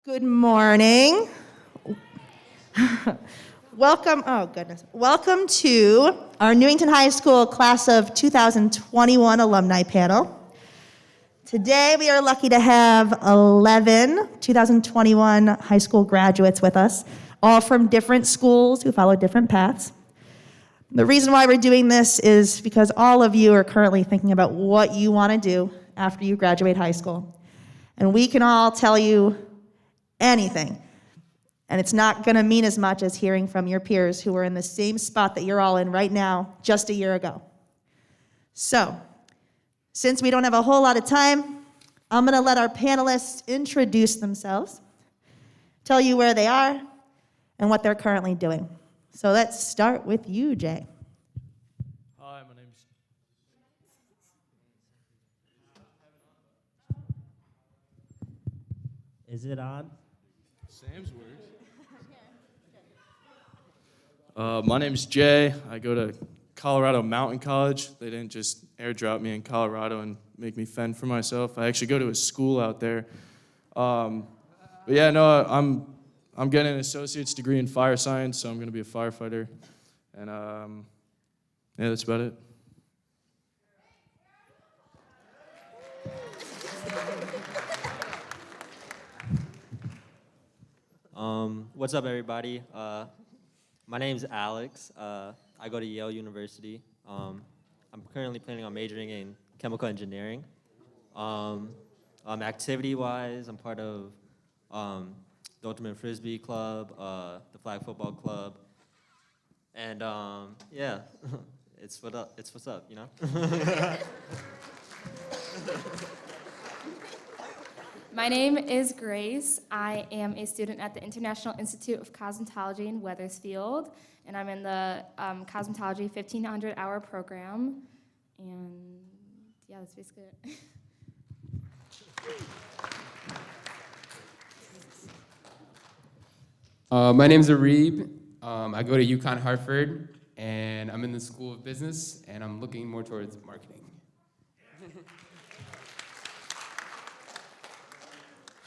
Good morning. Welcome to our Newington High School class of 2021 alumni panel. Today we are lucky to have 11 2021 high school graduates with us, all from different schools who follow different paths. The reason why we're doing this is because all of you are currently thinking about what you want to do after you graduate high school. And we can all tell you anything. And it's not going to mean as much as hearing from your peers who are in the same spot that you're all in right now just a year ago. So, since we don't have a whole lot of time, I'm going to let our panelists introduce themselves, tell you where they are, and what they're currently doing. So let's start with you, Jay. Hi, my name's... Is it on? Sam's words. My name's Jay. I go to Colorado Mountain College. They didn't just airdrop me in Colorado and make me fend for myself. I actually go to a school out there. But yeah, no, I'm getting an associate's degree in fire science, so I'm going to be a firefighter. And yeah, that's about it. What's up, everybody? My name's Alex. I go to Yale University. I'm currently planning on majoring in chemical engineering. Activity-wise, I'm part of the Ultimate Frisbee Club, the Flag Football Club, and yeah, it's what's up, you know? My name is Grace. I am a student at the International Institute of Cosmetology in Wethersfield, and I'm in the Cosmetology 1500-hour program, and yeah, that's basically it. My name's Arib. I go to UConn Hartford, and I'm in the School of Business, and I'm looking more towards marketing.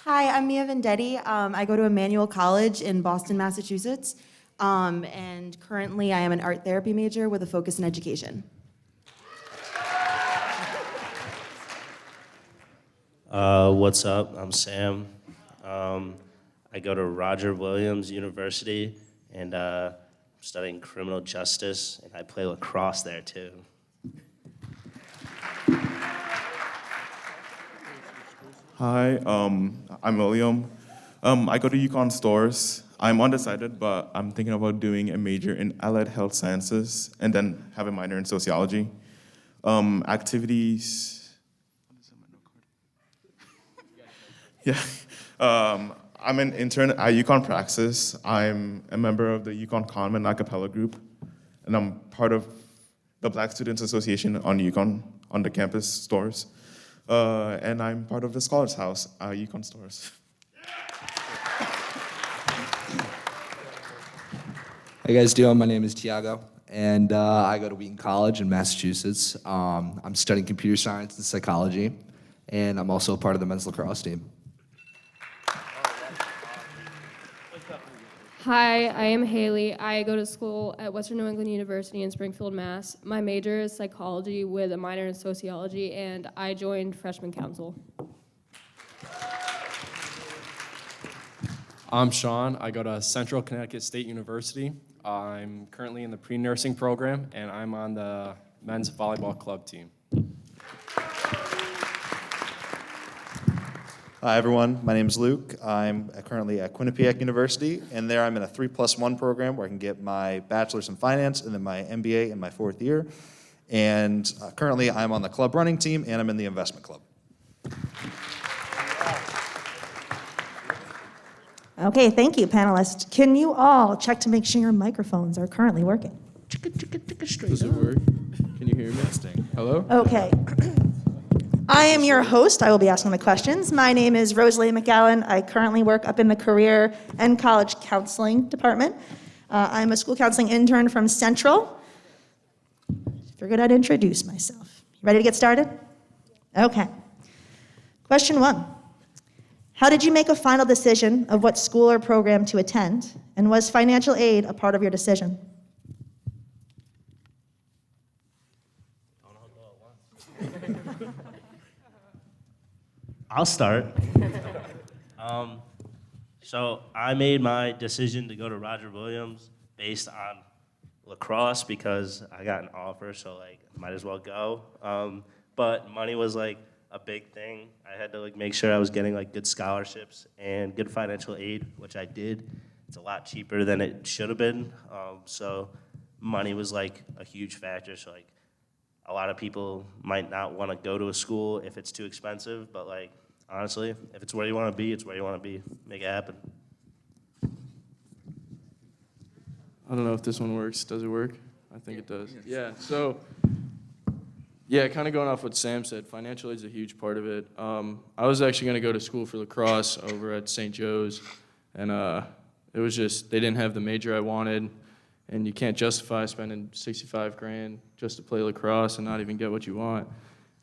Hi, I'm Mia Vendetti. I go to Emmanuel College in Boston, Massachusetts, and currently I am an art therapy major with a focus in education. What's up? I'm Sam. I go to Roger Williams University, and I'm studying criminal justice, and I play lacrosse there too. Hi, I'm William. I go to UConn Stores. I'm undecided, but I'm thinking about doing a major in allied health sciences and then have a minor in sociology. Activities. Yeah. I'm an intern at UConn Praxis. I'm a member of the UConn Conman a cappella group, and I'm part of the Black Students Association on UConn, on the campus stores. And I'm part of the Scholars House, UConn Stores. How you guys doing? My name is Tiago, and I go to Wheaton College in Massachusetts. I'm studying computer science and psychology, and I'm also a part of the men's lacrosse team. Hi, I am Haley. I go to school at Western New England University in Springfield, Mass. My major is psychology with a minor in sociology, and I joined freshman council. I'm Sean. I go to Central Connecticut State University. I'm currently in the pre-nursing program, and I'm on the men's volleyball club team. Hi, everyone. My name is Luke. I'm currently at Quinnipiac University, and there I'm in a 3+1 program where I can get my bachelor's in finance and then my MBA in my 4th year. And currently, I'm on the club running team, and I'm in the investment club. Okay, thank you, panelists. Can you all check to make sure your microphones are currently working? Does it work? Can you hear me? Hello? Okay. I am your host. I will be asking the questions. My name is Rosalie McAllen. I currently work up in the Career and College Counseling Department. I'm a school counseling intern from Central. Figured I'd introduce myself. You ready to get started? Okay. Question 1. How did you make a final decision of what school or program to attend? And was financial aid a part of your decision? I'll start. So I made my decision to go to Roger Williams based on lacrosse because I got an offer, so like might as well go. But money was like a big thing. I had to like make sure I was getting like good scholarships and good financial aid, which I did. It's a lot cheaper than it should have been. So money was like a huge factor. So like a lot of people might not want to go to a school if it's too expensive, but like honestly, if it's where you want to be, it's where you want to be. Make it happen. I don't know if this one works. Does it work? I think it does. Yeah, so, yeah, kind of going off what Sam said, financial aid is a huge part of it. I was actually going to go to school for lacrosse over at St. Joe's, and it was just, they didn't have the major I wanted, and you can't justify spending $65,000 just to play lacrosse and not even get what you want.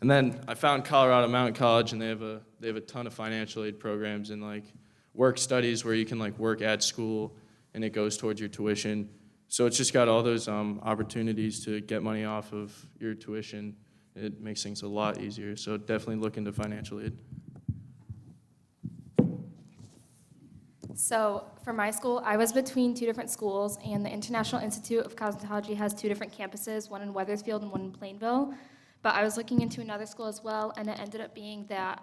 And then I found Colorado Mountain College, and they have a ton of financial aid programs and like work studies where you can like work at school, and it goes towards your tuition. So it's just got all those opportunities to get money off of your tuition. It makes things a lot easier. So definitely look into financial aid. So for my school, I was between two different schools, and the International Institute of Cosmetology has two different campuses, one in Wethersfield and one in Plainville. But I was looking into another school as well, and it ended up being that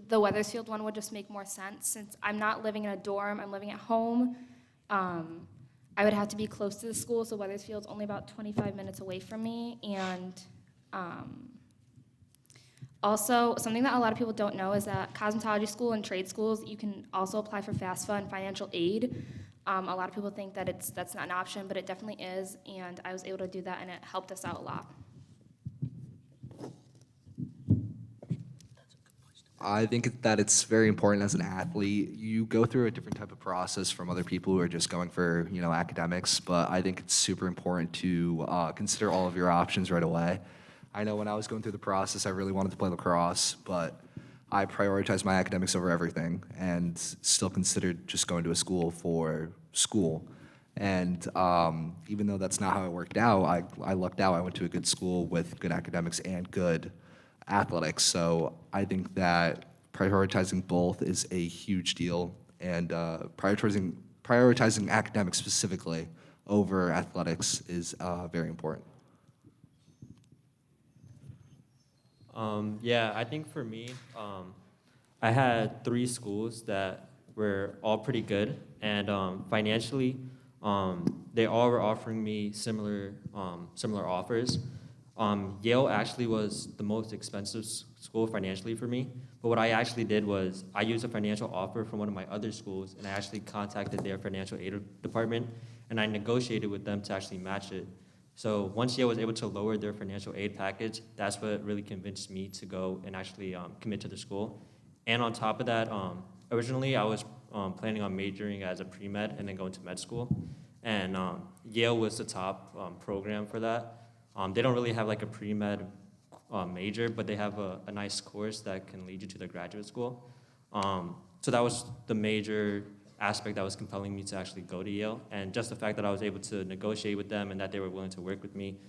the Wethersfield one would just make more sense. Since I'm not living in a dorm, I'm living at home. I would have to be close to the school, so Wethersfield's only about 25 minutes away from me. And also, something that a lot of people don't know is that cosmetology school and trade schools, you can also apply for FAFSA and financial aid. A lot of people think that that's not an option, but it definitely is, and I was able to do that, and it helped us out a lot. I think that it's very important as an athlete. You go through a different type of process from other people who are just going for, academics, but I think it's super important to consider all of your options right away. I know when I was going through the process, I really wanted to play lacrosse, but I prioritized my academics over everything and still considered just going to a school for school. And even though that's not how it worked out, I lucked out. I went to a good school with good academics and good athletics. So I think that prioritizing both is a huge deal, and prioritizing academics specifically over athletics is very important. Yeah, I think for me, I had three schools that were all pretty good, and financially, they all were offering me similar offers. Yale actually was the most expensive school financially for me, but what I actually did was I used a financial offer from one of my other schools, and I actually contacted their financial aid department, and I negotiated with them to actually match it. So once Yale was able to lower their financial aid package, that's what really convinced me to go and actually commit to the school. And on top of that, originally I was planning on majoring as a pre-med and then going to med school, and Yale was the top program for that. They don't really have like a pre-med major, but they have a nice course that can lead you to the graduate school. So that was the major aspect that was compelling me to actually go to Yale, and just the fact that I was able to negotiate with them and that they were willing to work with me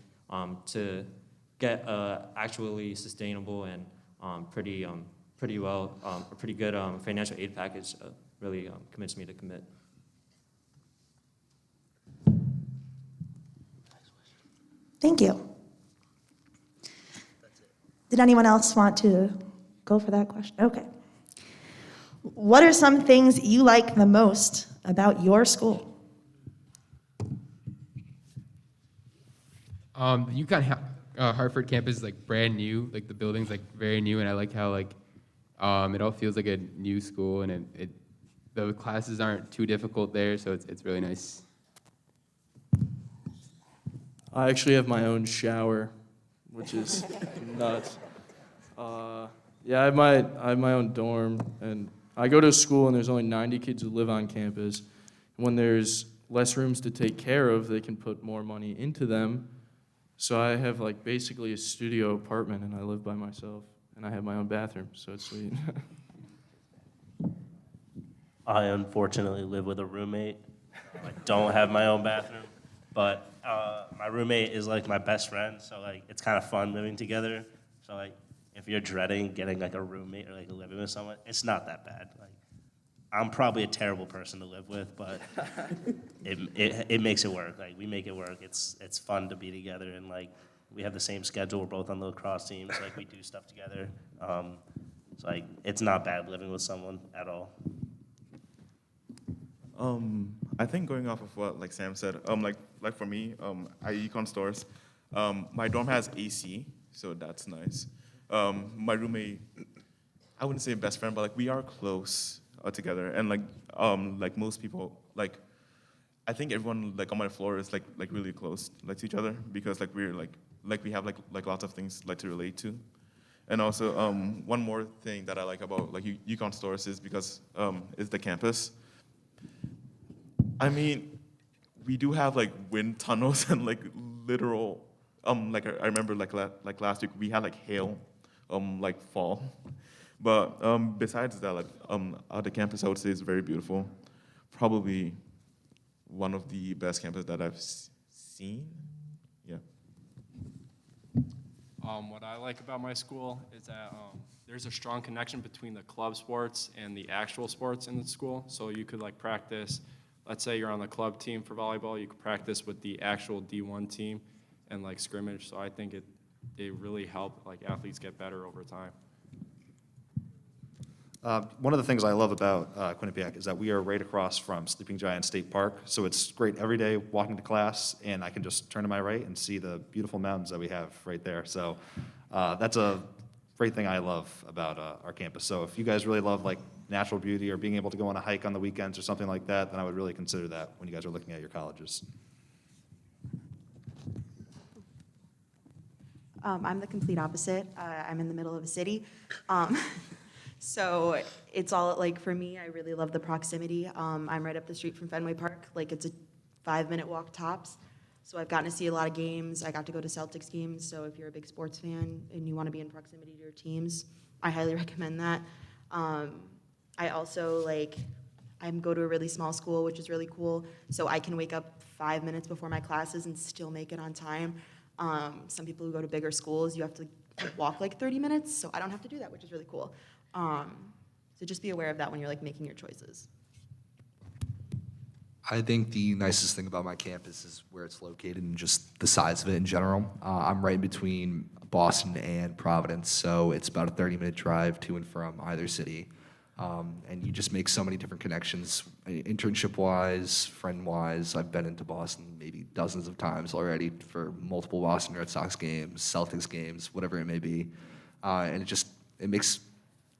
to get actually sustainable and pretty good financial aid package really convinced me to commit. Thank you. Did anyone else want to go for that question? Okay. What are some things you like the most about your school? The UConn Hartford campus is like brand new, like the building's like very new, and I like how like it all feels like a new school, and the classes aren't too difficult there, so it's really nice. I actually have my own shower, which is nuts. Yeah, I have my own dorm, and I go to a school and there's only 90 kids who live on campus. When there's less rooms to take care of, they can put more money into them. So I have like basically a studio apartment, and I live by myself, and I have my own bathroom, so it's sweet. I unfortunately live with a roommate. I don't have my own bathroom, but my roommate is like my best friend, so like it's kind of fun living together. So like if you're dreading getting like a roommate or like living with someone, it's not that bad. Like I'm probably a terrible person to live with, but it makes it work. Like we make it work. It's fun to be together, and like we have the same schedule. We're both on the lacrosse teams. Like we do stuff together. So like it's not bad living with someone at all. I think going off of what like Sam said, like for me, at Econ Stores, my dorm has AC, so that's nice. My roommate, I wouldn't say best friend, but like we are close together, and like most people, like I think everyone like on my floor is like really close like to each other because like we're like we have like lots of things like to relate to. And also one more thing that I like about like Econ Stores is because it's the campus. I mean, we do have like wind tunnels and like literal like I remember like last week we had like hail like fall. But besides that, like the campus I would say is very beautiful. Probably one of the best campuses that I've seen. Yeah. What I like about my school is that there's a strong connection between the club sports and the actual sports in the school. So you could like practice, let's say you're on the club team for volleyball, you could practice with the actual D1 team and like scrimmage. So I think it really helped like athletes get better over time. One of the things I love about Quinnipiac is that we are right across from Sleeping Giant State Park, so it's great every day walking to class, and I can just turn to my right and see the beautiful mountains that we have right there. So that's a great thing I love about our campus. So if you guys really love like natural beauty or being able to go on a hike on the weekends or something like that, then I would really consider that when you guys are looking at your colleges. I'm the complete opposite. I'm in the middle of a city. So it's all, like, for me, I really love the proximity. I'm right up the street from Fenway Park. Like, it's a 5-minute walk tops. So I've gotten to see a lot of games. I got to go to Celtics games. So if you're a big sports fan and you want to be in proximity to your teams, I highly recommend that. I also, like, I go to a really small school, which is really cool. So I can wake up 5 minutes before my classes and still make it on time. Some people who go to bigger schools, you have to walk like 30 minutes. So I don't have to do that, which is really cool. So just be aware of that when you're like making your choices. I think the nicest thing about my campus is where it's located and just the size of it in general. I'm right in between Boston and Providence, so it's about a 30-minute drive to and from either city. And you just make so many different connections, internship-wise, friend-wise. I've been into Boston maybe dozens of times already for multiple Boston Red Sox games, Celtics games, whatever it may be. And it makes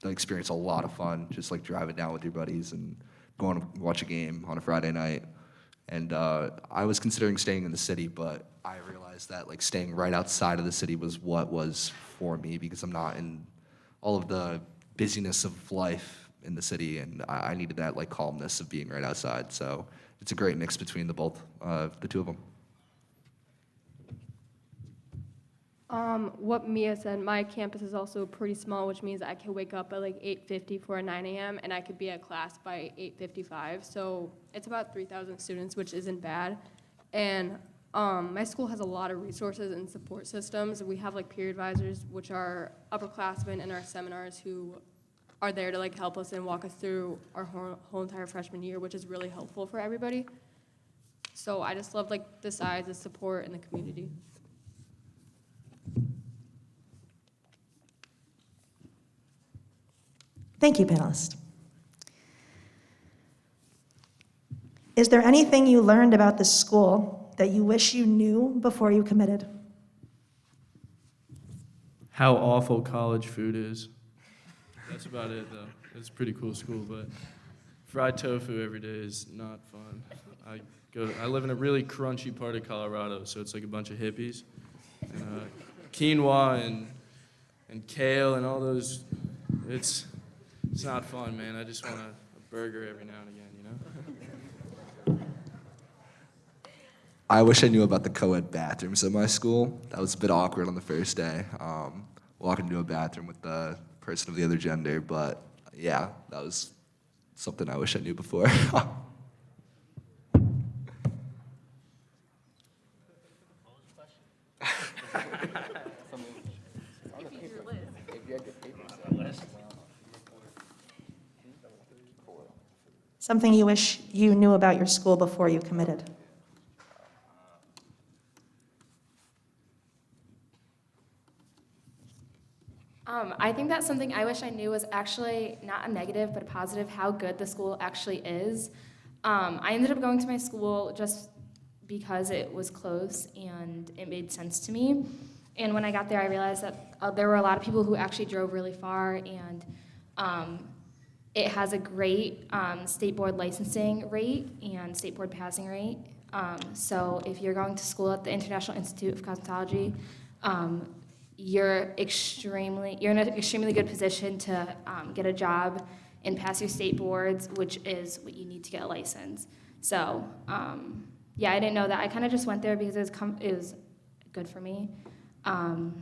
the experience a lot of fun, just like driving down with your buddies and going to watch a game on a Friday night. And I was considering staying in the city, but I realized that like staying right outside of the city was what was for me because I'm not in all of the busyness of life in the city, and I needed that like calmness of being right outside. So it's a great mix between the two of them. What Mia said, my campus is also pretty small, which means I can wake up at like 8:50 for a 9 a.m. and I could be at class by 8:55. So it's about 3,000 students, which isn't bad. And my school has a lot of resources and support systems. We have like peer advisors, which are upperclassmen in our seminars who are there to like help us and walk us through our whole entire freshman year, which is really helpful for everybody. So I just love like the size, the support, and the community. Thank you, panelists. Is there anything you learned about this school that you wish you knew before you committed? How awful college food is. That's about it, though. It's a pretty cool school, but fried tofu every day is not fun. I live in a really crunchy part of Colorado, so it's like a bunch of hippies. And, quinoa and kale and all those, it's not fun, man. I just want a burger every now and again, you know? I wish I knew about the co-ed bathrooms at my school. That was a bit awkward on the first day, walking into a bathroom with the person of the other gender, but yeah, that was something I wish I knew before. Something you wish you knew about your school before you committed. I think that's something I wish I knew was actually not a negative, but a positive, how good the school actually is. I ended up going to my school just because it was close and it made sense to me. And when I got there, I realized that there were a lot of people who actually drove really far, and it has a great state board licensing rate and state board passing rate. So if you're going to school at the International Institute of Cosmetology, you're in an extremely good position to get a job and pass your state boards, which is what you need to get a license. So yeah, I didn't know that. I kind of just went there because it was good for me. And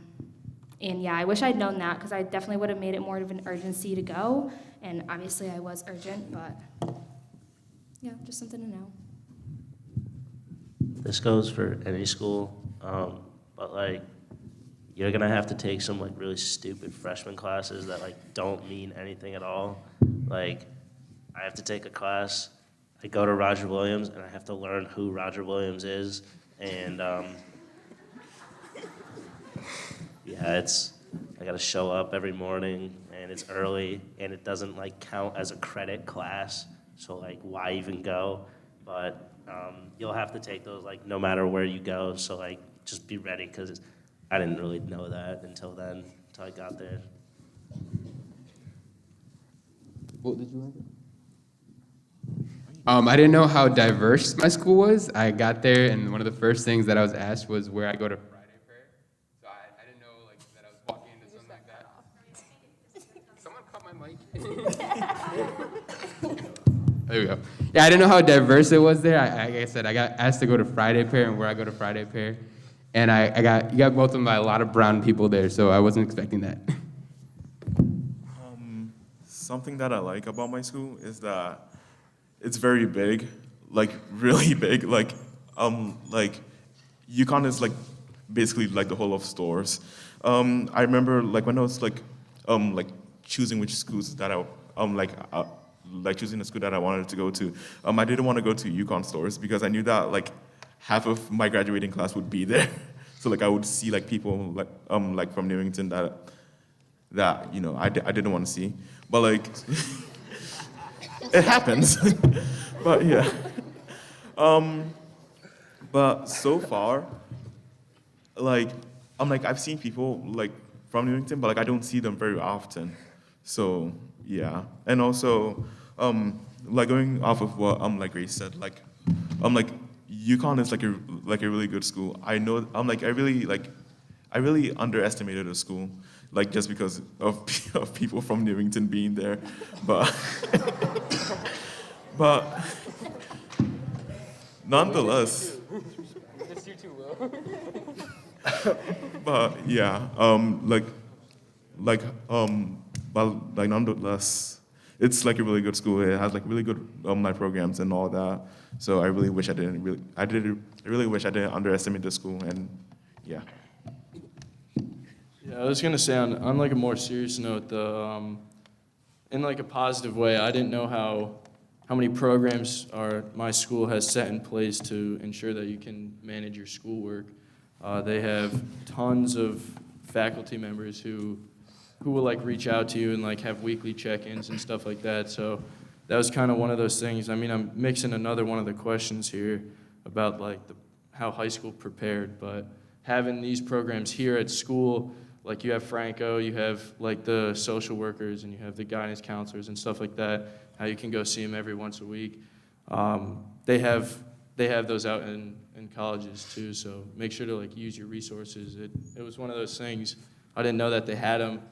yeah, I wish I'd known that because I definitely would have made it more of an urgency to go. And obviously I was urgent, but yeah, just something to know. This goes for any school, but like, you're gonna have to take some like really stupid freshman classes that like don't mean anything at all. Like, I have to take a class, I go to Roger Williams and I have to learn who Roger Williams is, and yeah, I gotta show up every morning and it's early and it doesn't like count as a credit class, so like why even go? But you'll have to take those like no matter where you go, so like just be ready, because I didn't really know that until I got there. What did you have? I didn't know how diverse my school was. I got there, and one of the first things that I was asked was where I go to Friday prayer. So I didn't know like that I was walking into something like that. Someone cut my mic. There we go. Yeah, I didn't know how diverse it was there. Like I said, I got asked to go to Friday prayer and where I go to Friday prayer. And you got both of them by a lot of brown people there, so I wasn't expecting that. Something that I like about my school is that it's very big, like really big. Like UConn is like basically like the whole of stores. I remember like when I was like choosing which schools that I choosing the school that I wanted to go to. I didn't want to go to UConn stores because I knew that like half of my graduating class would be there. So like I would see like people like from Newington that you know I didn't want to see. But like it happens. But yeah. But so far, like I've seen people like from Newington, but like I don't see them very often. So yeah. And also like going off of what like Grace said, like UConn is like a really good school. I know I really underestimated the school, like just because of people from Newington being there, but but nonetheless. But yeah, but nonetheless, it's like a really good school. It has like really good alumni programs and all that. So I really wish I really wish I didn't underestimate the school, and yeah. Yeah, I was gonna say on like a more serious note, in like a positive way, I didn't know how many programs my school has set in place to ensure that you can manage your schoolwork. They have tons of faculty members who will like reach out to you and like have weekly check-ins and stuff like that. So that was kind of one of those things. I mean, I'm mixing another one of the questions here about like how high school prepared, but having these programs here at school, like you have Franco, you have like the social workers, and you have the guidance counselors and stuff like that, how you can go see them every once a week. They have those out in colleges too, so make sure to like use your resources. It was one of those things, I didn't know that they had them,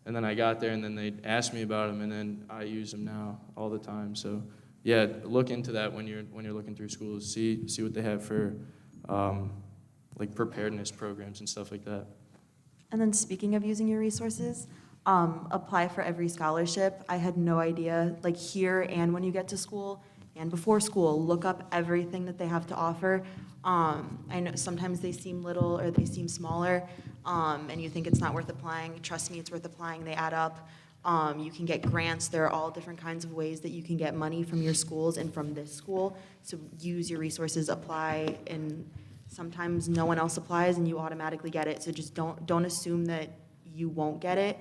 and then I got there and then they asked me about them, and then I use them now all the time. So yeah, look into that when you're looking through schools. See what they have for like preparedness programs and stuff like that. And then speaking of using your resources, Apply for every scholarship. I had no idea, like here and when you get to school and before school, look up everything that they have to offer. I know sometimes they seem little or they seem smaller, and you think it's not worth applying. Trust me, it's worth applying. They add up. You can get grants. There are all different kinds of ways that you can get money from your schools and from this school. So use your resources, apply, and sometimes no one else applies and you automatically get it. So just don't assume that you won't get it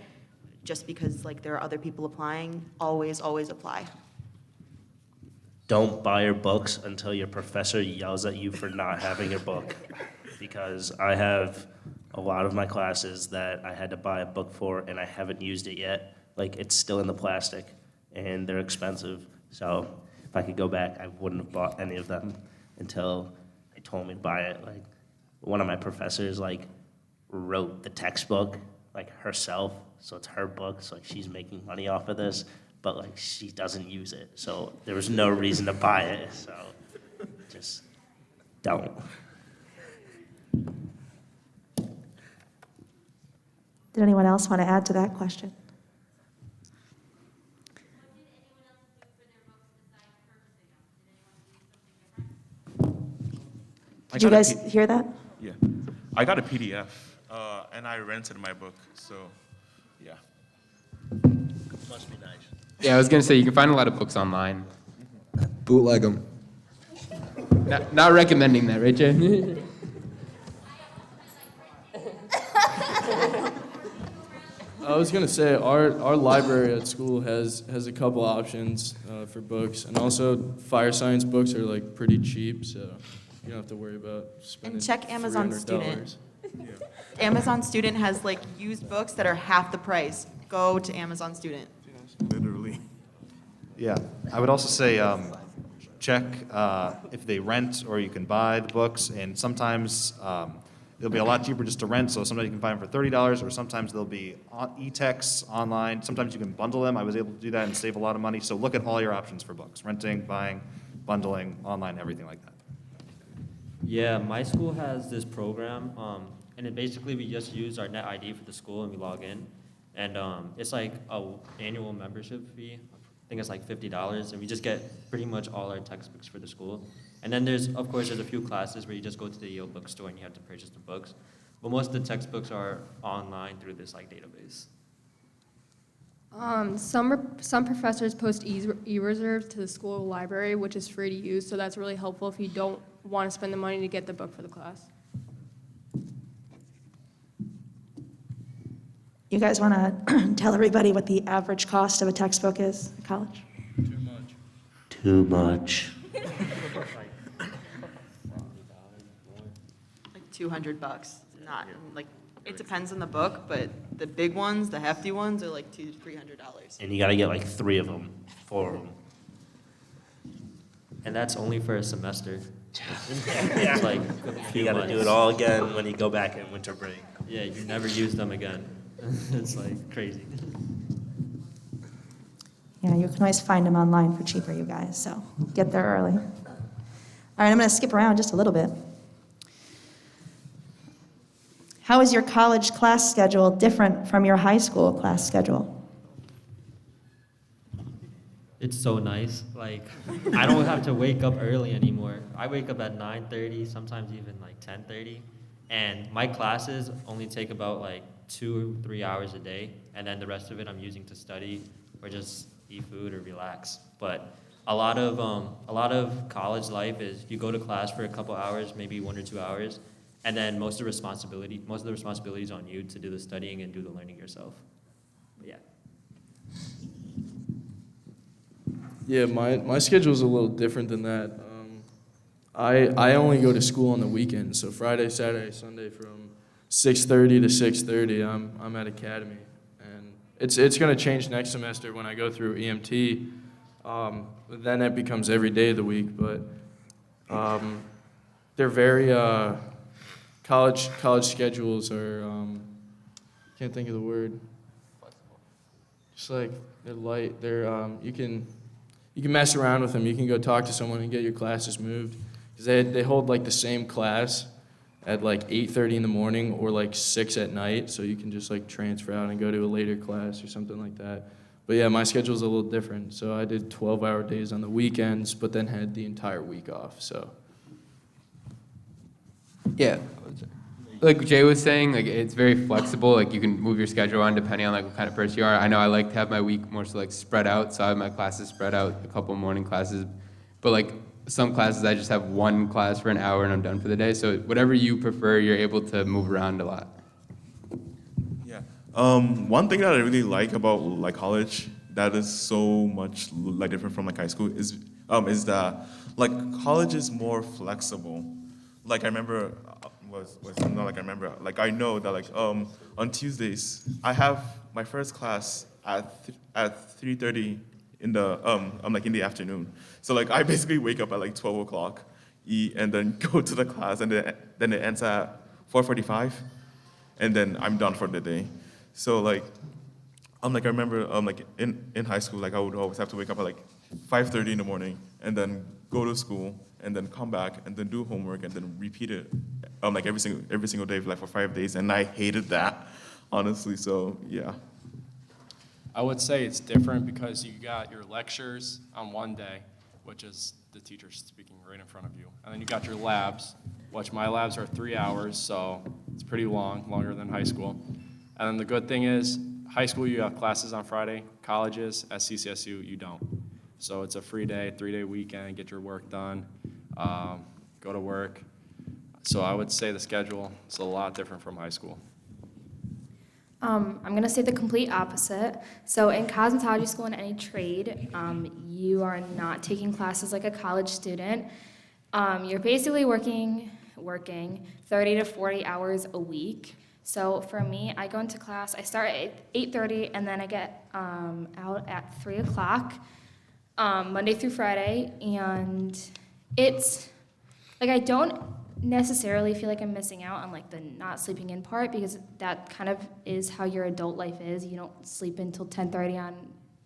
just because like there are other people applying. Always apply. Don't buy your books until your professor yells at you for not having your book. Because I have a lot of my classes that I had to buy a book for and I haven't used it yet. Like, it's still in the plastic and they're expensive. So if I could go back, I wouldn't have bought any of them until they told me to buy it. Like, one of my professors, like, wrote the textbook, like, herself. So it's her book, so like, she's making money off of this, but like, she doesn't use it. So there was no reason to buy it, so just don't. Did anyone else want to add to that question? Did you guys hear that? Yeah. I got a PDF, and I rented my book, so, yeah. Must be nice. Yeah, I was gonna say you can find a lot of books online. Bootleg them. Not recommending that, right, Jay? I was gonna say our library at school has a couple options for books, and also fire science books are like pretty cheap, so you don't have to worry about spending. And check Amazon $300. Student. Amazon Student has like used books that are half the price. Go to Amazon Student. Literally. Yeah, I would also say check if they rent or you can buy the books, and sometimes it'll be a lot cheaper just to rent, so sometimes you can buy them for $30, or sometimes they'll be e-texts online. Sometimes you can bundle them. I was able to do that and save a lot of money, so look at all your options for books: renting, buying, bundling, online, everything like that. Yeah, my school has this program, and it basically we just use our net ID for the school and we log in, and it's like a annual membership fee. I think it's like $50, and we just get pretty much all our textbooks for the school. And then there's a few classes where you just go to the Yale bookstore and you have to purchase the books, but most of the textbooks are online through this like database. Some professors post e-reserve to the school library, which is free to use, so that's really helpful if you don't want to spend the money to get the book for the class. You guys want to tell everybody what the average cost of a textbook is at college? Too much. Like $200. Not like it depends on the book, but the big ones, the hefty ones, are like $200 to $300. And you gotta get like 3 of them, 4 of them. And that's only for a semester. Yeah. It's like a You few gotta do months. it all again when you go back in winter break. Yeah, you never use them again. It's like crazy. Yeah, you can always find them online for cheaper, you guys, so get there early. All right, I'm going to skip around just a little bit. How is your college class schedule different from your high school class schedule? It's so nice. Like, I don't have to wake up early anymore. I wake up at 9:30, sometimes even like 10:30. And my classes only take about like 2 or 3 hours a day. And then the rest of it I'm using to study or just eat food or relax. But a lot of college life is you go to class for a couple hours, maybe 1 or 2 hours. And then most of the responsibility is on you to do the studying and do the learning yourself. But yeah. Yeah, my schedule's a little different than that. I only go to school on the weekends, so Friday, Saturday, Sunday from 6:30 to 6:30. I'm at academy, and it's gonna change next semester when I go through EMT. Then it becomes every day of the week, but they're very college schedules are can't think of the word. Just like they're light. They're you can mess around with them. You can go talk to someone and get your classes moved. Because they hold like the same class at like 8:30 in the morning or like 6 at night, so you can just like transfer out and go to a later class or something like that. But yeah, my schedule's a little different. So I did 12-hour days on the weekends, but then had the entire week off. So Yeah. Like Jay was saying, like it's very flexible. Like you can move your schedule on depending on like what kind of person you are. I know I like to have my week more so like spread out, so I have my classes spread out, a couple morning classes, but like some classes I just have one class for an hour and I'm done for the day. So whatever you prefer, you're able to move around a lot. Yeah. One thing that I really like about like college that is so much like different from like high school is that like college is more flexible. Like I remember was not like I remember like I know that like on Tuesdays I have my first class at 3:30 in the like in the afternoon. So like I basically wake up at like 12 o'clock, eat, and then go to the class, and then it ends at 4:45, and then I'm done for the day. So like like I remember like in high school like I would always have to wake up at like 5:30 in the morning and then go to school and then come back and then do homework and then repeat it like every single day for like for 5 days, and I hated that, honestly. So yeah. I would say it's different because you got your lectures on one day, which is the teacher speaking right in front of you. And then you got your labs, which my labs are 3 hours, so it's pretty long, longer than high school. And then the good thing is, high school you have classes on Friday, colleges, at CCSU you don't. So it's a free day, 3-day weekend, get your work done, go to work. So I would say the schedule is a lot different from high school. I'm going to say the complete opposite. So in cosmetology school and any trade, you are not taking classes like a college student. You're basically working 30 to 40 hours a week. So for me, I go into class, I start at 8:30 and then I get out at 3 o'clock, Monday through Friday. And it's, like I don't necessarily feel like I'm missing out on like the not sleeping in part, because that kind of is how your adult life is. You don't sleep until 10:30 on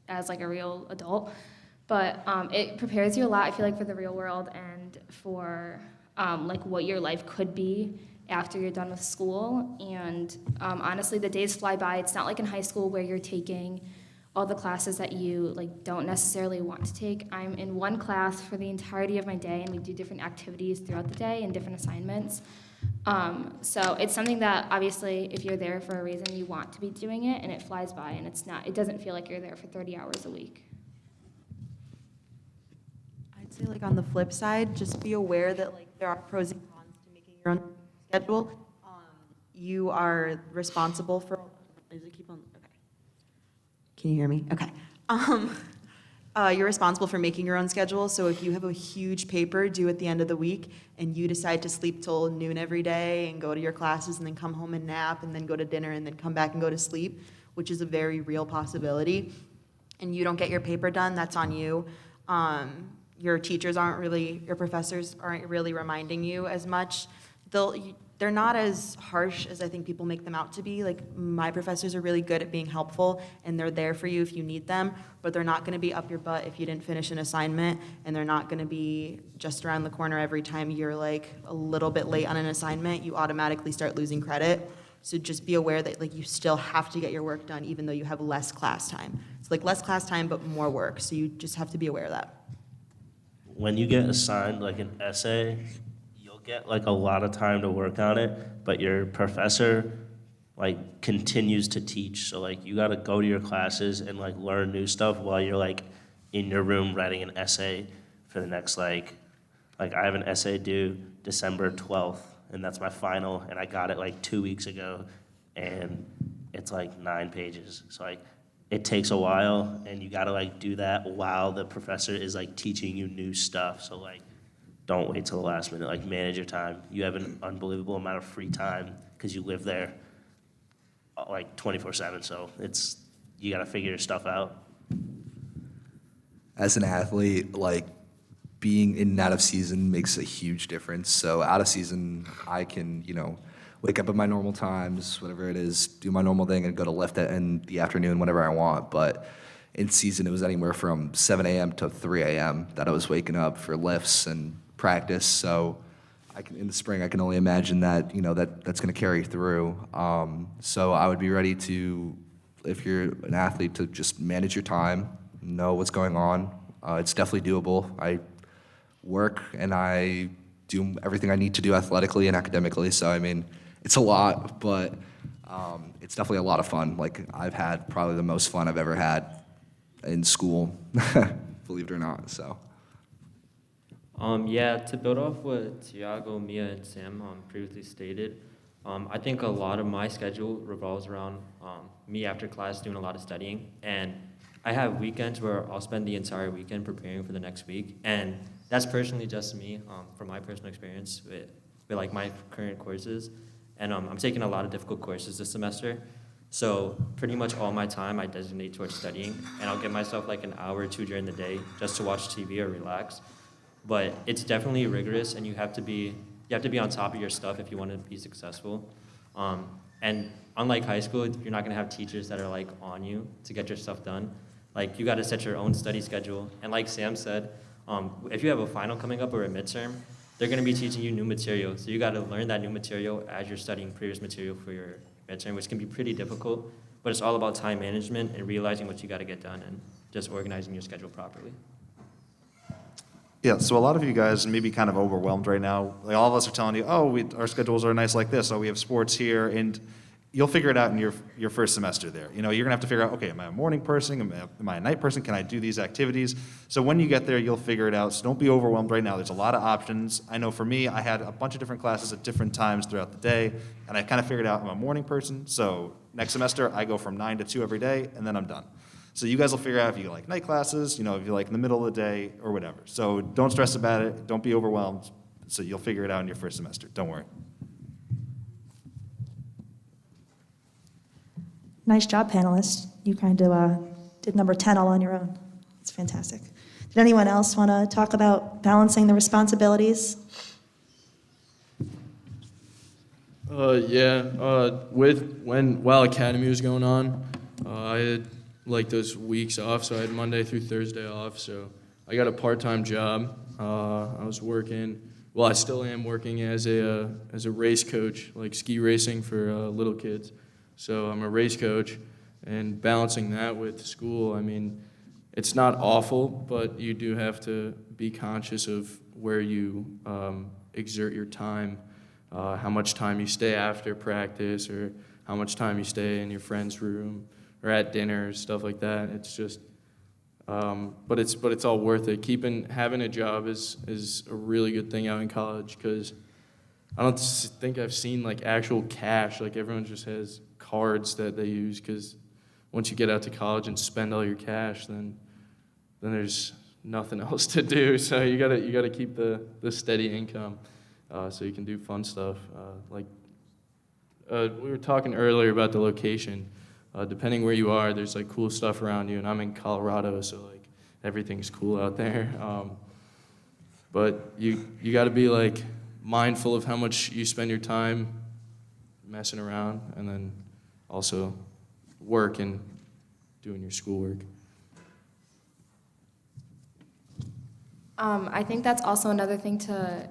as like a real adult, but it prepares you a lot, I feel like, for the real world and for like what your life could be after you're done with school. And honestly, the days fly by. It's not like in high school where you're taking all the classes that you like don't necessarily want to take. I'm in one class for the entirety of my day, and we do different activities throughout the day and different assignments. So it's something that obviously, if you're there for a reason, you want to be doing it, and it flies by, and it doesn't feel like you're there for 30 hours a week. I'd say like on the flip side, just be aware that like there are pros and cons to making your own schedule. You are responsible for. Does it keep on? Okay. Can you hear me? Okay. You're responsible for making your own schedule. So if you have a huge paper due at the end of the week and you decide to sleep till noon every day and go to your classes and then come home and nap and then go to dinner and then come back and go to sleep, which is a very real possibility, and you don't get your paper done, that's on you. Your professors aren't really reminding you as much. They're not as harsh as I think people make them out to be. Like, my professors are really good at being helpful, and they're there for you if you need them, but they're not gonna be up your butt if you didn't finish an assignment, and they're not gonna be just around the corner every time you're like a little bit late on an assignment. You automatically start losing credit. So just be aware that like you still have to get your work done even though you have less class time. It's like less class time but more work, so you just have to be aware of that. When you get assigned like an essay, you'll get like a lot of time to work on it, but your professor like continues to teach. So like you gotta go to your classes and like learn new stuff while you're like in your room writing an essay for the next like I have an essay due December 12th, and that's my final, and I got it like 2 weeks ago, and it's like 9 pages. So like it takes a while, and you gotta like do that while the professor is like teaching you new stuff. So like don't wait till the last minute, like manage your time. You have an unbelievable amount of free time because you live there like 24/7, so you gotta figure your stuff out. As an athlete, like being in and out of season makes a huge difference. So out of season, I can, wake up at my normal times, whatever it is, do my normal thing and go to lift in the afternoon whenever I want. But in season, it was anywhere from 7 a.m. to 3 a.m. that I was waking up for lifts and practice. So in the spring, I can only imagine that, that's going to carry through. So I would be ready to, if you're an athlete, to just manage your time, know what's going on. It's definitely doable. I work and I do everything I need to do athletically and academically. So, I mean, it's a lot, but it's definitely a lot of fun. Like, I've had probably the most fun I've ever had in school, believe it or not, so. Yeah, to build off what Tiago, Mia, and Sam previously stated, I think a lot of my schedule revolves around me after class doing a lot of studying. And I have weekends where I'll spend the entire weekend preparing for the next week. And that's personally just me, from my personal experience with like my current courses. And I'm taking a lot of difficult courses this semester. So pretty much all my time I designate towards studying. And I'll give myself like an hour or two during the day just to watch TV or relax. But it's definitely rigorous, and you have to be on top of your stuff if you want to be successful. And unlike high school, you're not gonna have teachers that are like on you to get your stuff done. Like, you got to set your own study schedule. And like Sam said, if you have a final coming up or a midterm, they're gonna be teaching you new material. So you got to learn that new material as you're studying previous material for your midterm, which can be pretty difficult. But it's all about time management and realizing what you got to get done and just organizing your schedule properly. Yeah, so a lot of you guys may be kind of overwhelmed right now. Like, all of us are telling you, our schedules are nice like this, we have sports here, and you'll figure it out in your first semester there. You're gonna have to figure out, okay, am I a morning person? Am I a night person? Can I do these activities? So when you get there, you'll figure it out. So don't be overwhelmed right now. There's a lot of options. I know for me, I had a bunch of different classes at different times throughout the day, and I kind of figured out I'm a morning person, so next semester I go from 9 to 2 every day, and then I'm done. So you guys will figure out if you like night classes, if you like in the middle of the day or whatever. So don't stress about it. Don't be overwhelmed. So you'll figure it out in your first semester. Don't worry. Nice job, panelists. You kind of did number 10 all on your own. It's fantastic. Did anyone else want to talk about balancing the responsibilities? While academy was going on, I had like those weeks off, so I had Monday through Thursday off. So I got a part-time job. I was working. Well, I still am working as a race coach, like ski racing for little kids. So I'm a race coach, and balancing that with school. I mean, it's not awful, but you do have to be conscious of where you exert your time, how much time you stay after practice, or how much time you stay in your friend's room, or at dinner, stuff like that. It's just, but it's all worth it. Having a job is a really good thing out in college, because I don't think I've seen like actual cash. Like, everyone just has cards that they use, because once you get out to college and spend all your cash, then there's nothing else to do. So you gotta keep the steady income, so you can do fun stuff. We were talking earlier about the location. Depending where you are, there's like cool stuff around you, and I'm in Colorado, so like everything's cool out there. But you got to be like mindful of how much you spend your time messing around, and then also work and doing your schoolwork. I think that's also another thing to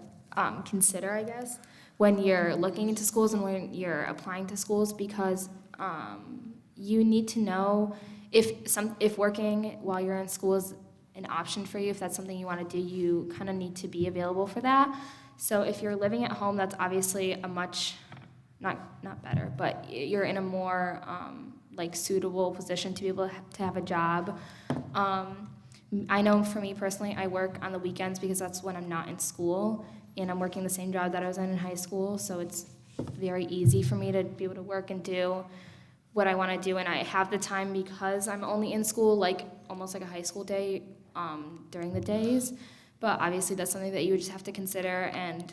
consider, I guess, when you're looking into schools and when you're applying to schools, because you need to know if working while you're in school is an option for you. If that's something you want to do, you kind of need to be available for that. So if you're living at home, that's obviously a much, not better, but you're in a more like suitable position to be able to have a job. I know for me personally, I work on the weekends because that's when I'm not in school, and I'm working the same job that I was in high school, so it's very easy for me to be able to work and do what I want to do, and I have the time because I'm only in school, like almost like a high school day during the days. But obviously that's something that you would just have to consider and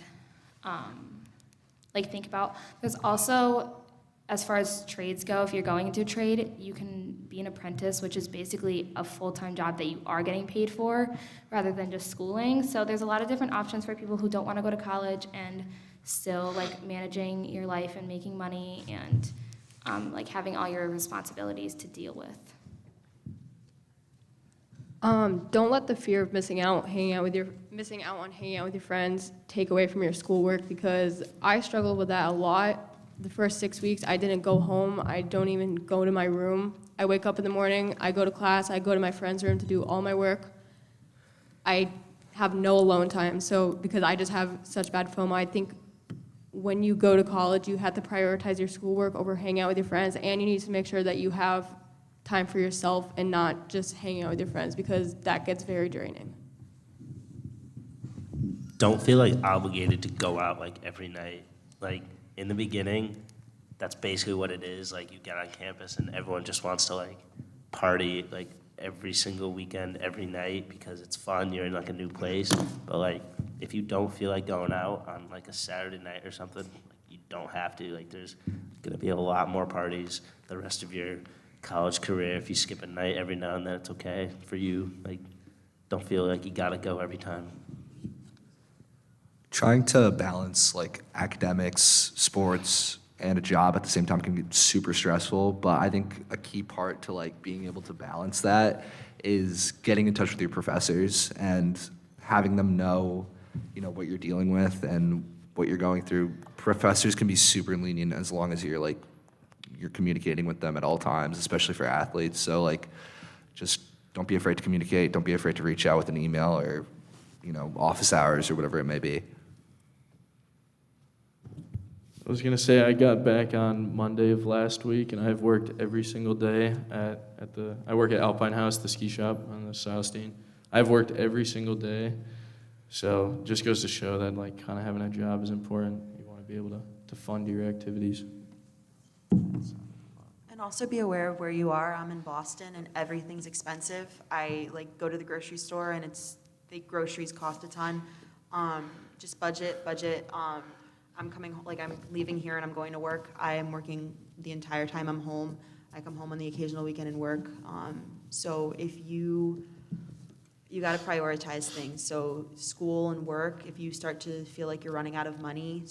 like think about. There's also, as far as trades go, if you're going into a trade, you can be an apprentice, which is basically a full-time job that you are getting paid for rather than just schooling. So there's a lot of different options for people who don't want to go to college and still like managing your life and making money and like having all your responsibilities to deal with. Don't let the fear of missing out missing out on hanging out with your friends take away from your schoolwork, because I struggled with that a lot. The first 6 weeks, I didn't go home. I don't even go to my room. I wake up in the morning, I go to class, I go to my friend's room to do all my work. I have no alone time. So because I just have such bad FOMO, I think when you go to college, you have to prioritize your schoolwork over hanging out with your friends, and you need to make sure that you have time for yourself and not just hanging out with your friends, because that gets very draining. Don't feel like obligated to go out like every night. Like in the beginning, that's basically what it is. Like you get on campus and everyone just wants to like party like every single weekend, every night because it's fun. You're in like a new place. But like if you don't feel like going out on like a Saturday night or something, like, you don't have to. Like there's gonna be a lot more parties the rest of your college career. If you skip a night every now and then, it's okay for you. Like don't feel like you gotta go every time. Trying to balance like academics, sports, and a job at the same time can get super stressful, but I think a key part to like being able to balance that is getting in touch with your professors and having them know, you know, what you're dealing with and what you're going through. Professors can be super lenient as long as you're communicating with them at all times, especially for athletes. So like just don't be afraid to communicate, don't be afraid to reach out with an email or, you know, office hours or whatever it may be. I was gonna say I got back on Monday of last week, and I've worked every single day I work at Alpine House, the ski shop on the Silestein. I've worked every single day, so just goes to show that like kind of having a job is important. You want to be able to fund your activities. And also be aware of where you are. I'm in Boston and everything's expensive. I like go to the grocery store and the groceries cost a ton. Just budget. I'm leaving here and I'm going to work. I am working the entire time I'm home. I come home on the occasional weekend and work. So if you got to prioritize things. So school and work, if you start to feel like you're running out of money,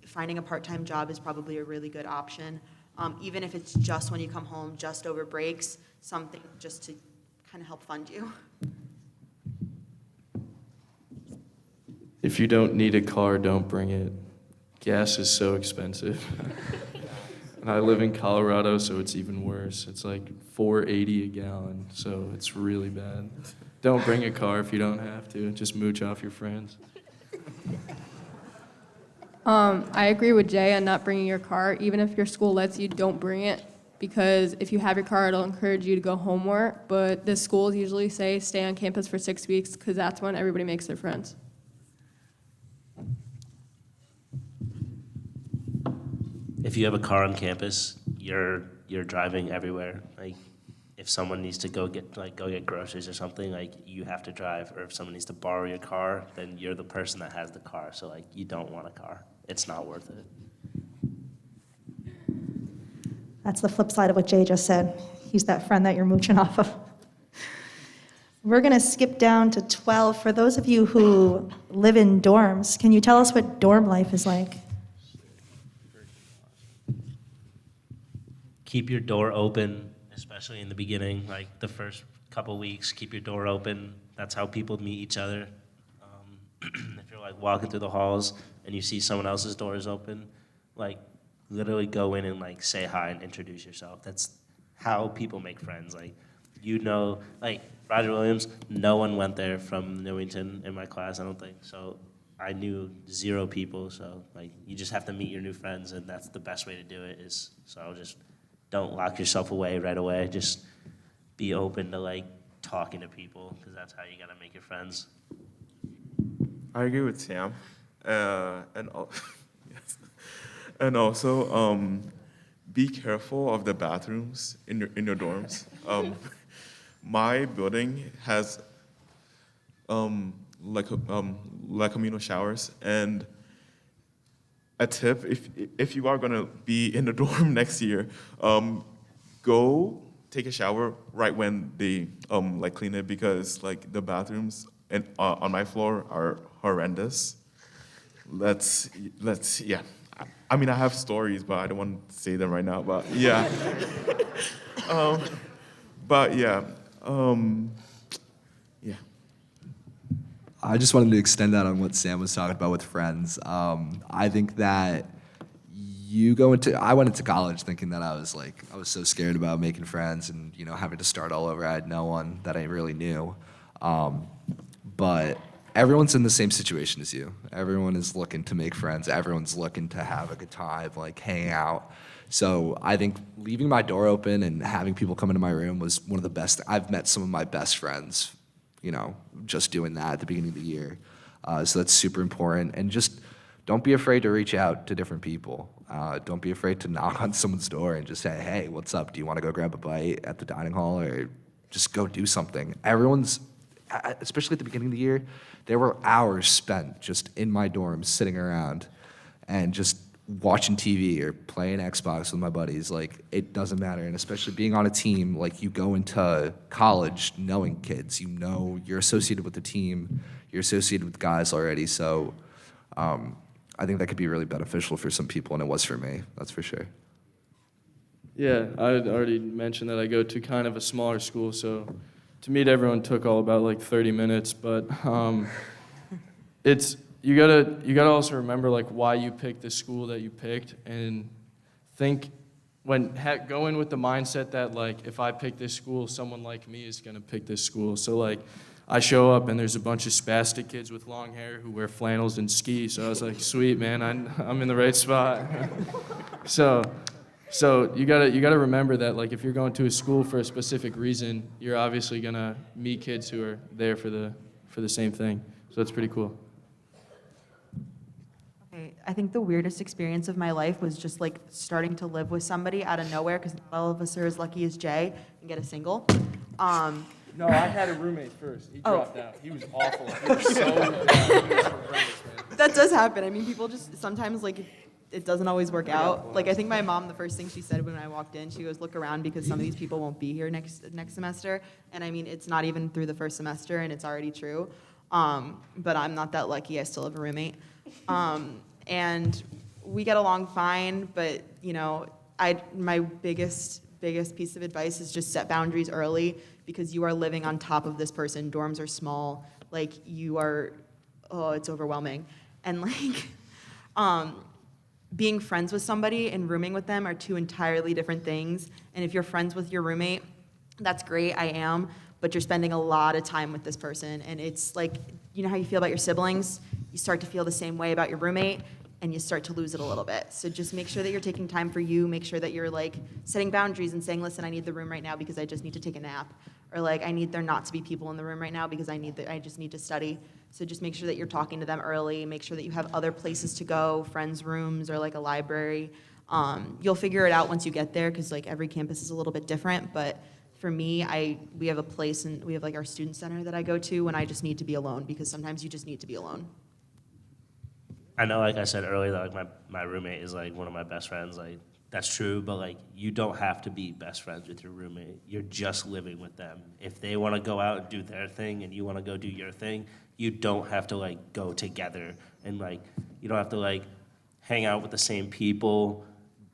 finding a part-time job is probably a really good option. Even if it's just when you come home, just over breaks, something just to kind of help fund you. If you don't need a car, don't bring it. Gas is so expensive. And I live in Colorado, so it's even worse. It's like $4.80 a gallon, so it's really bad. Don't bring a car if you don't have to. Just mooch off your friends. I agree with Jay on not bringing your car. Even if your school lets you, don't bring it, because if you have your car, it'll encourage you to go home more. But the schools usually say stay on campus for 6 weeks, because that's when everybody makes their friends. If you have a car on campus, you're driving everywhere. Like, if someone needs to go get groceries or something, like you have to drive. Or if someone needs to borrow your car, then you're the person that has the car. So like, you don't want a car. It's not worth it. That's the flip side of what Jay just said. He's that friend that you're mooching off of. We're going to skip down to 12. For those of you who live in dorms, can you tell us what dorm life is like? Keep your door open, especially in the beginning, like the first couple weeks, keep your door open. That's how people meet each other. If you're like walking through the halls and you see someone else's door is open, like literally go in and like say hi and introduce yourself. That's how people make friends. Like, you know, like Roger Williams, no one went there from Newington in my class, I don't think. So I knew 0 people. So like, you just have to meet your new friends, and that's the best way to do it. Just don't lock yourself away right away. Just be open to like talking to people, because that's how you gotta make your friends. I agree with Sam, yes. And also be careful of the bathrooms in your dorms. My building has communal showers, and a tip, if you are gonna be in the dorm next year, go take a shower right when they clean it, because like the bathrooms on my floor are horrendous. Yeah. I mean, I have stories, but I don't want to say them right now. But yeah, yeah. I just wanted to extend that on what Sam was talking about with friends. I think that I went into college thinking that I was so scared about making friends and, having to start all over. I had no one that I really knew. But everyone's in the same situation as you. Everyone is looking to make friends. Everyone's looking to have a good time, hang out. So I think leaving my door open and having people come into my room was one of the best. I've met some of my best friends, just doing that at the beginning of the year. So that's super important. And just don't be afraid to reach out to different people. Don't be afraid to knock on someone's door and just say, hey, what's up? Do you want to go grab a bite at the dining hall or just go do something? Especially at the beginning of the year, there were hours spent just in my dorm sitting around and just watching TV or playing Xbox with my buddies. It doesn't matter. And especially being on a team, you go into college knowing kids. You're associated with the team. You're associated with guys already. So I think that could be really beneficial for some people, and it was for me. That's for sure. Yeah, I had already mentioned that I go to kind of a smaller school, so to meet everyone took all about 30 minutes. But you gotta also remember why you picked the school that you picked, and think go in with the mindset that if I pick this school, someone like me is gonna pick this school. So I show up and there's a bunch of spastic kids with long hair who wear flannels and ski. So I was like, sweet, man, I'm in the right spot. So you gotta remember that if you're going to a school for a specific reason, you're obviously gonna meet kids who are there for the same thing. So that's pretty cool. Okay, I think the weirdest experience of my life was just starting to live with somebody out of nowhere, because not all of us are as lucky as Jay and get a single. No, I had a roommate first. He dropped out. He was awful. He was so That does happen. I mean, people just sometimes it doesn't always work out. I think my mom, the first thing she said when I walked in, she goes, "Look around because some of these people won't be here next semester." And I mean, it's not even through the first semester, and it's already true. But I'm not that lucky. I still have a roommate, and we get along fine. But my biggest piece of advice is just set boundaries early, because you are living on top of this person. Dorms are small. It's overwhelming. And being friends with somebody and rooming with them are two entirely different things. And if you're friends with your roommate, that's great, I am, but you're spending a lot of time with this person. And it's you know how you feel about your siblings? You start to feel the same way about your roommate, and you start to lose it a little bit. So just make sure that you're taking time for you. Make sure that you're setting boundaries and saying, listen, I need the room right now because I just need to take a nap. Or I need there not to be people in the room right now because I just need to study. So just make sure that you're talking to them early. Make sure that you have other places to go, friends' rooms or a library. You'll figure it out once you get there, because every campus is a little bit different. But for me, we have a place, and we have our student center that I go to when I just need to be alone, because sometimes you just need to be alone. I know, I said earlier, that my roommate is one of my best friends. That's true, but you don't have to be best friends with your roommate. You're just living with them. If they want to go out and do their thing and you want to go do your thing, you don't have to go together, and you don't have to hang out with the same people,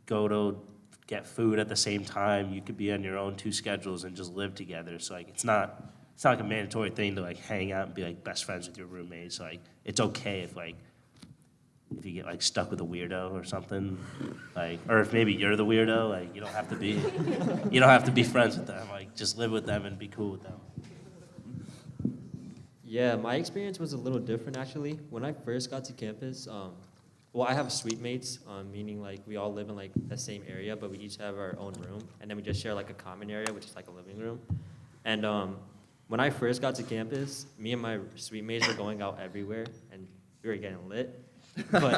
go to get food at the same time. You could be on your own two schedules and just live together. So it's not a mandatory thing to hang out and be best friends with your roommates. It's okay if you get stuck with a weirdo or something, or if maybe you're the weirdo, you don't have to be friends with them. Just live with them and be cool with them. Yeah, my experience was a little different actually. When I first got to campus, I have suite mates, meaning we all live in the same area, but we each have our own room, and then we just share a common area, which is a living room. And when I first got to campus, me and my suite mates were going out everywhere, and we were getting lit. But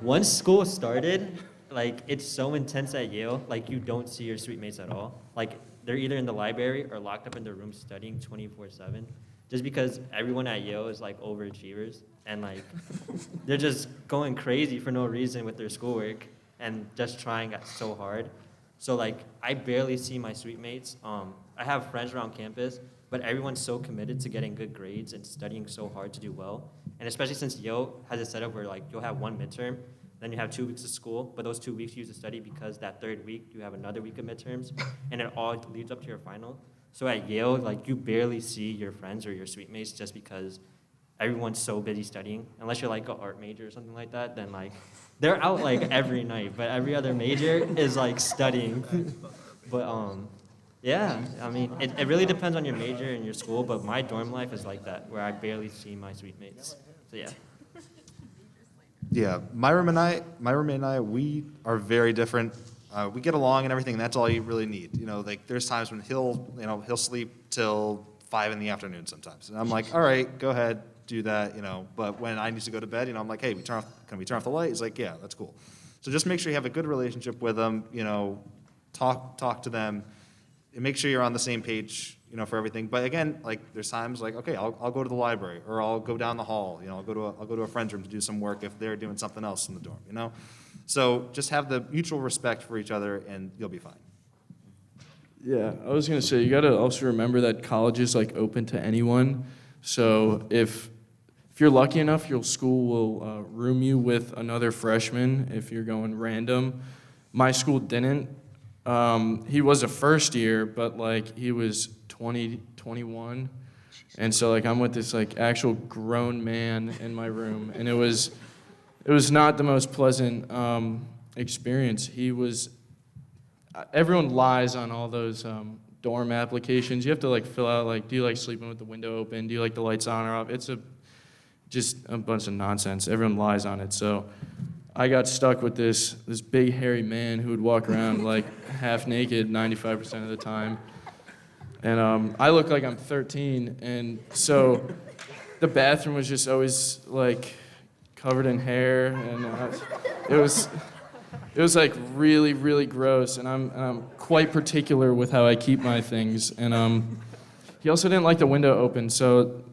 once school started, it's so intense at Yale, you don't see your suite mates at all. They're either in the library or locked up in their room studying 24/7, just because everyone at Yale is overachievers, and they're just going crazy for no reason with their schoolwork and just trying so hard. So I barely see my suite mates. I have friends around campus, but everyone's so committed to getting good grades and studying so hard to do well. And especially since Yale has a setup where you'll have one midterm, then you have 2 weeks of school, but those 2 weeks you use to study because that third week you have another week of midterms, and it all leads up to your final. So at Yale, like you barely see your friends or your suite mates just because everyone's so busy studying. Unless you're like an art major or something like that, then like they're out like every night. But every other major is like studying. But yeah, I mean, it really depends on your major and your school. But my dorm life is like that, where I barely see my suite mates. So yeah. Yeah, my roommate and I, we are very different. We get along and everything. And that's all you really need. You know, like there's times when he'll sleep till 5 in the afternoon sometimes, and I'm like, all right, go ahead, do that. You know, but when I need to go to bed, I'm like, hey, can we turn off the light? He's like, yeah, that's cool. So just make sure you have a good relationship with them. You know, talk to them, and make sure you're on the same page. You know, for everything. But again, like there's times like, okay, I'll go to the library, or I'll go down the hall. You know, I'll go to a friend's room to do some work if they're doing something else in the dorm. You know, so just have the mutual respect for each other, and you'll be fine. Yeah, I was gonna say, you gotta also remember that college is like open to anyone. So if you're lucky enough, your school will room you with another freshman if you're going random. My school didn't. He was a first year, but like he was 20, 21. And so like I'm with this like actual grown man in my room, and it was not the most pleasant experience. Everyone lies on all those dorm applications. You have to like fill out like, do you like sleeping with the window open? Do you like the lights on or off? It's just a bunch of nonsense. Everyone lies on it. So I got stuck with this big hairy man who would walk around like half naked 95% of the time. And I look like I'm 13, and so the bathroom was just always like covered in hair, and it was like really, really gross. And I'm quite particular with how I keep my things. And he also didn't like the window open, so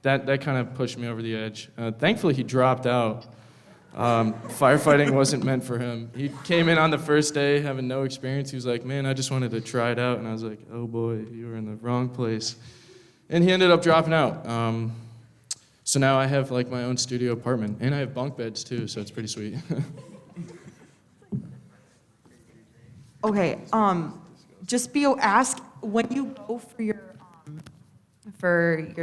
that kind of pushed me over the edge. Thankfully, he dropped out. Firefighting wasn't meant for him. He came in on the first day having no experience. He was like, man, I just wanted to try it out. And I was like, oh boy, you were in the wrong place. And he ended up dropping out. So now I have like my own studio apartment, and I have bunk beds too, so it's pretty sweet. Okay, just ask when you go for your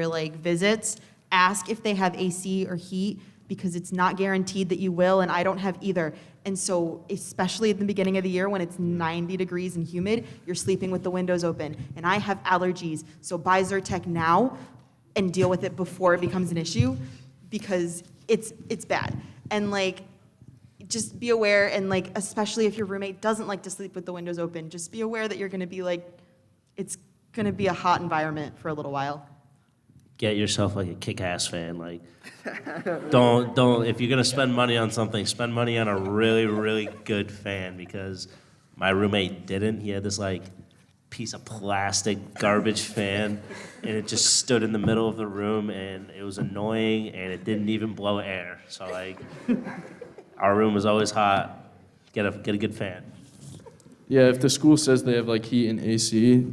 like visits, ask if they have AC or heat, because it's not guaranteed that you will, and I don't have either. And so, especially at the beginning of the year when it's 90 degrees and humid, you're sleeping with the windows open. And I have allergies, so buy Zyrtec now and deal with it before it becomes an issue, because it's bad. And like, just be aware, and like, especially if your roommate doesn't like to sleep with the windows open, just be aware that you're gonna be like, it's gonna be a hot environment for a little while. Get yourself like a kick-ass fan. Like, don't. If you're gonna spend money on something, spend money on a really, really good fan. Because my roommate didn't. He had this like piece of plastic garbage fan, and it just stood in the middle of the room, and it was annoying, and it didn't even blow air. So like, our room was always hot. Get a good fan. Yeah, if the school says they have like heat and AC,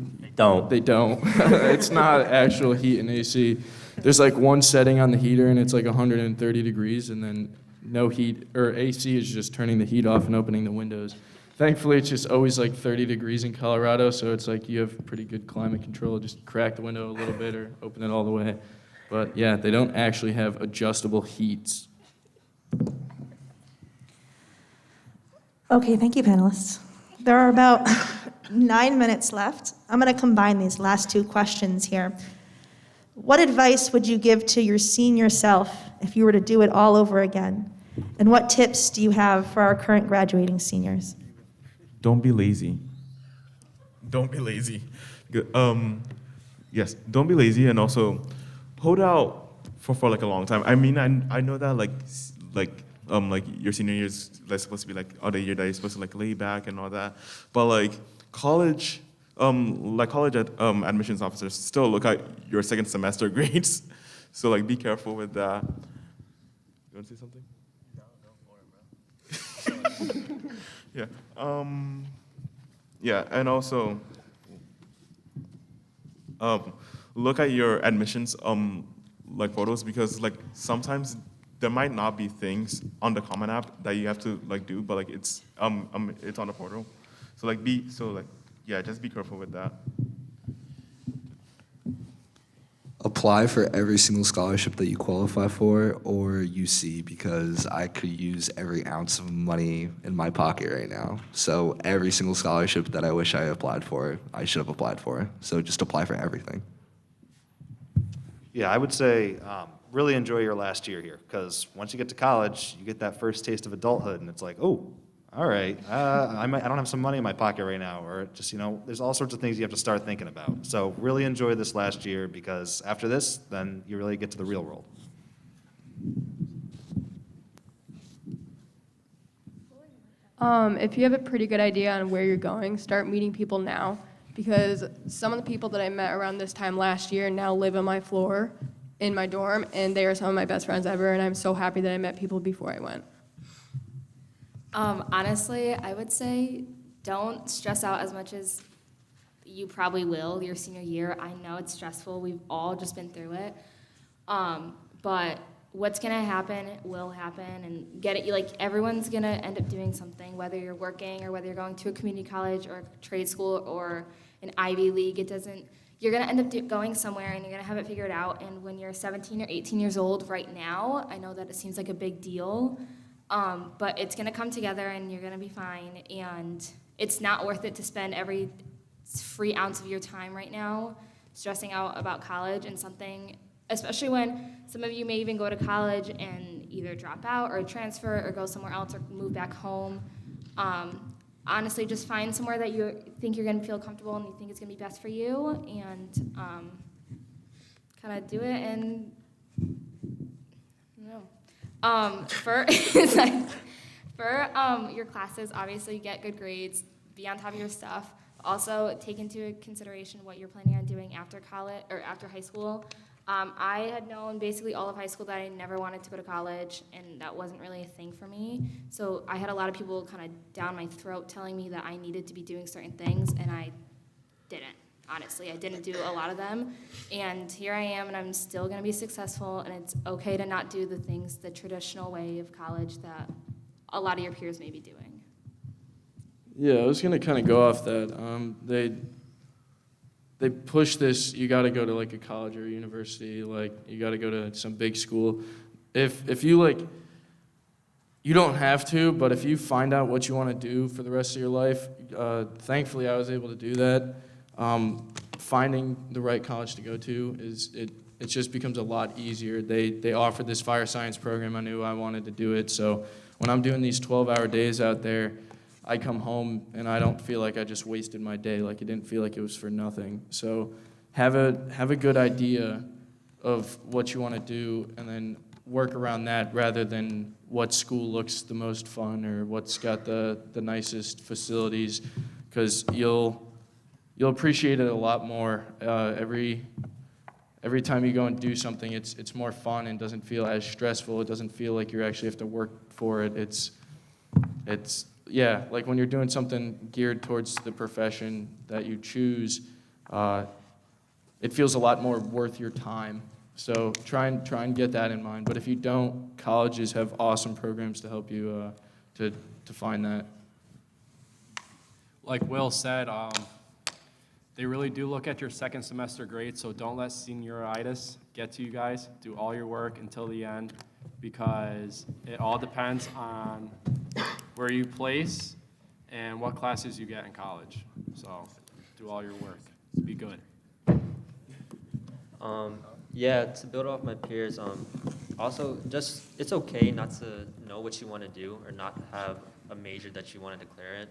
they don't. It's not actual heat and AC. There's like one setting on the heater, and it's like 130 degrees, and then no heat, or AC is just turning the heat off and opening the windows. Thankfully, it's just always like 30 degrees in Colorado, so it's like you have pretty good climate control. Just crack the window a little bit or open it all the way. But yeah, they don't actually have adjustable heats. Okay, thank you, panelists. There are about 9 minutes left. I'm going to combine these last two questions here. What advice would you give to your senior self if you were to do it all over again? And what tips do you have for our current graduating seniors? Don't be lazy. Don't be lazy. Yes, don't be lazy, and also hold out for like a long time. I mean, I know that like your senior year is like supposed to be like the year that you're supposed to like lay back and all that, but like college admissions officers still look at your second semester grades, so like be careful with that. You want to say something? Yeah. Yeah, and also look at your admissions like photos, because like sometimes there might not be things on the Common App that you have to like do, but like it's on the portal. So just be careful with that. apply for every single scholarship that you qualify for, or UC, because I could use every ounce of money in my pocket right now. So every single scholarship that I wish I applied for, I should have applied for. So just apply for everything. Yeah, I would say really enjoy your last year here, because once you get to college, you get that first taste of adulthood, and it's like, oh, all right, I don't have some money in my pocket right now, or just, there's all sorts of things you have to start thinking about. So really enjoy this last year, because after this, then you really get to the real world. If you have a pretty good idea on where you're going, start meeting people now, because some of the people that I met around this time last year now live on my floor in my dorm, and they are some of my best friends ever, and I'm so happy that I met people before I went. Honestly, I would say don't stress out as much as you probably will your senior year. I know it's stressful. We've all just been through it. But what's going to happen will happen, and get it. Like, everyone's going to end up doing something, whether you're working or whether you're going to a community college or a trade school or an Ivy League. You're going to end up going somewhere, and you're going to have it figured out. And when you're 17 or 18 years old right now, I know that it seems like a big deal. But it's going to come together, and you're going to be fine. And it's not worth it to spend every free ounce of your time right now stressing out about college and something, especially when some of you may even go to college and either drop out or transfer or go somewhere else or move back home. Honestly, just find somewhere that you think you're going to feel comfortable and you think it's going to be best for you, and kind of do it. And for your classes, obviously get good grades, be on top of your stuff. Also, take into consideration what you're planning on doing after college or after high school. I had known basically all of high school that I never wanted to go to college, and that wasn't really a thing for me. So I had a lot of people kind of down my throat telling me that I needed to be doing certain things, and I didn't. Honestly, I didn't do a lot of them, and here I am, and I'm still going to be successful, and it's okay to not do the things the traditional way of college that a lot of your peers may be doing. Yeah, I was gonna kind of go off that. They push this. You got to go to like a college or a university. Like, you got to go to some big school. If you you don't have to, but if you find out what you want to do for the rest of your life, thankfully I was able to do that. Finding the right college to go to it just becomes a lot easier. They offered this fire science program. I knew I wanted to do it. So when I'm doing these 12-hour days out there, I come home and I don't feel like I just wasted my day. Like, it didn't feel like it was for nothing. So have a good idea of what you want to do, and then work around that rather than what school looks the most fun or what's got the nicest facilities, because you'll appreciate it a lot more. Every time you go and do something, it's more fun and doesn't feel as stressful. It doesn't feel like you actually have to work for it. It's like when you're doing something geared towards the profession that you choose, it feels a lot more worth your time. So try and get that in mind. But if you don't, colleges have awesome programs to help you to find that. Like Will said, they really do look at your second semester grades, so don't let senioritis get to you guys. Do all your work until the end, because it all depends on where you place and what classes you get in college. So do all your work. Be good. Yeah, to build off my peers, also just it's okay not to know what you want to do or not have a major that you want to declare it.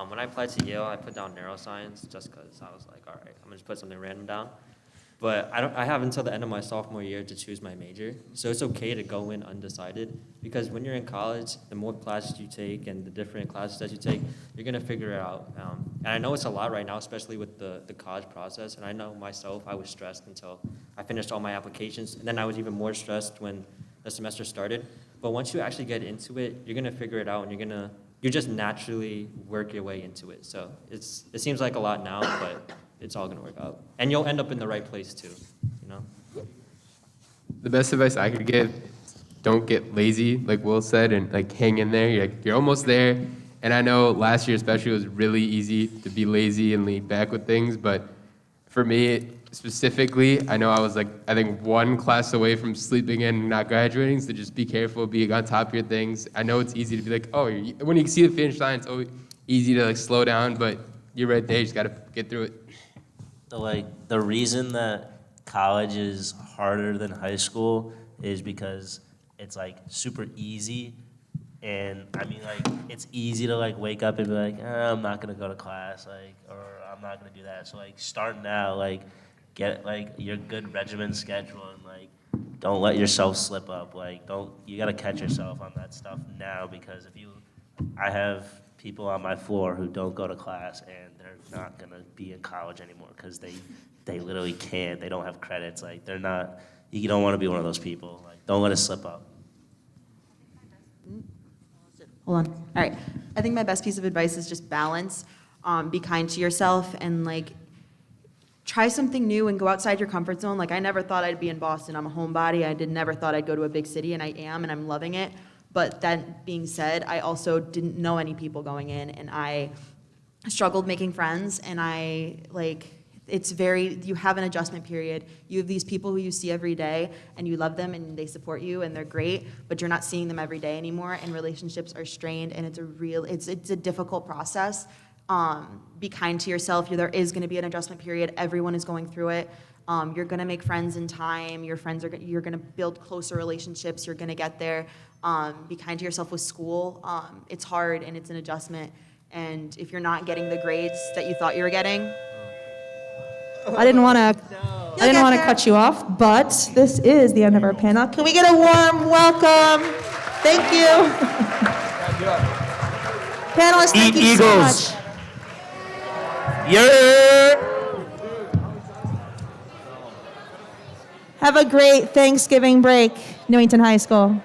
When I applied to Yale, I put down neuroscience just because I was like, all right, I'm gonna just put something random down. But I have until the end of my sophomore year to choose my major. So it's okay to go in undecided, because when you're in college, the more classes you take and the different classes that you take, you're gonna figure it out. And I know it's a lot right now, especially with the college process. And I know myself, I was stressed until I finished all my applications. And then I was even more stressed when the semester started. But once you actually get into it, you're gonna figure it out, and you just naturally work your way into it. So it seems like a lot now, but it's all gonna work out. And you'll end up in the right place too, you know? The best advice I could give, don't get lazy, like Will said, and like hang in there. You're almost there. And I know last year especially, it was really easy to be lazy and lean back with things, but for me, specifically, I know I was like, I think one class away from sleeping in and not graduating, so just be careful, be on top of your things. I know it's easy to be like, oh, when you see the finish line, it's always easy to like slow down, but you're right there, you just gotta get through it. The reason that college is harder than high school is because it's like super easy. And I mean, like, it's easy to like wake up and be like, I'm not gonna go to class, like, or I'm not gonna do that. So like, start now, like, get like your good regimen schedule, and like, don't let yourself slip up. Like, you gotta catch yourself on that stuff now, because I have people on my floor who don't go to class and they're not gonna be in college anymore because they literally can't. They don't have credits. Like, they're not. You don't want to be one of those people. Like, don't let it slip up. Hold on. All right. I think my best piece of advice is just balance. Be kind to yourself and like try something new and go outside your comfort zone. Like I never thought I'd be in Boston. I'm a homebody. Never thought I'd go to a big city, and I am, and I'm loving it. But that being said, I also didn't know any people going in, and I struggled making friends, and you have an adjustment period. You have these people who you see every day and you love them and they support you and they're great, but you're not seeing them every day anymore, and relationships are strained, and it's a difficult process. Be kind to yourself. There is gonna be an adjustment period. Everyone is going through it. You're gonna make friends in time. You're gonna build closer relationships. You're gonna get there. Be kind to yourself with school. It's hard and it's an adjustment. And if you're not getting the grades that you thought you were getting, I didn't want to cut you off, but this is the end of our panel. Can we get a warm welcome? Thank you. Panelists, thank you so much. Have a great Thanksgiving break, Newington High School.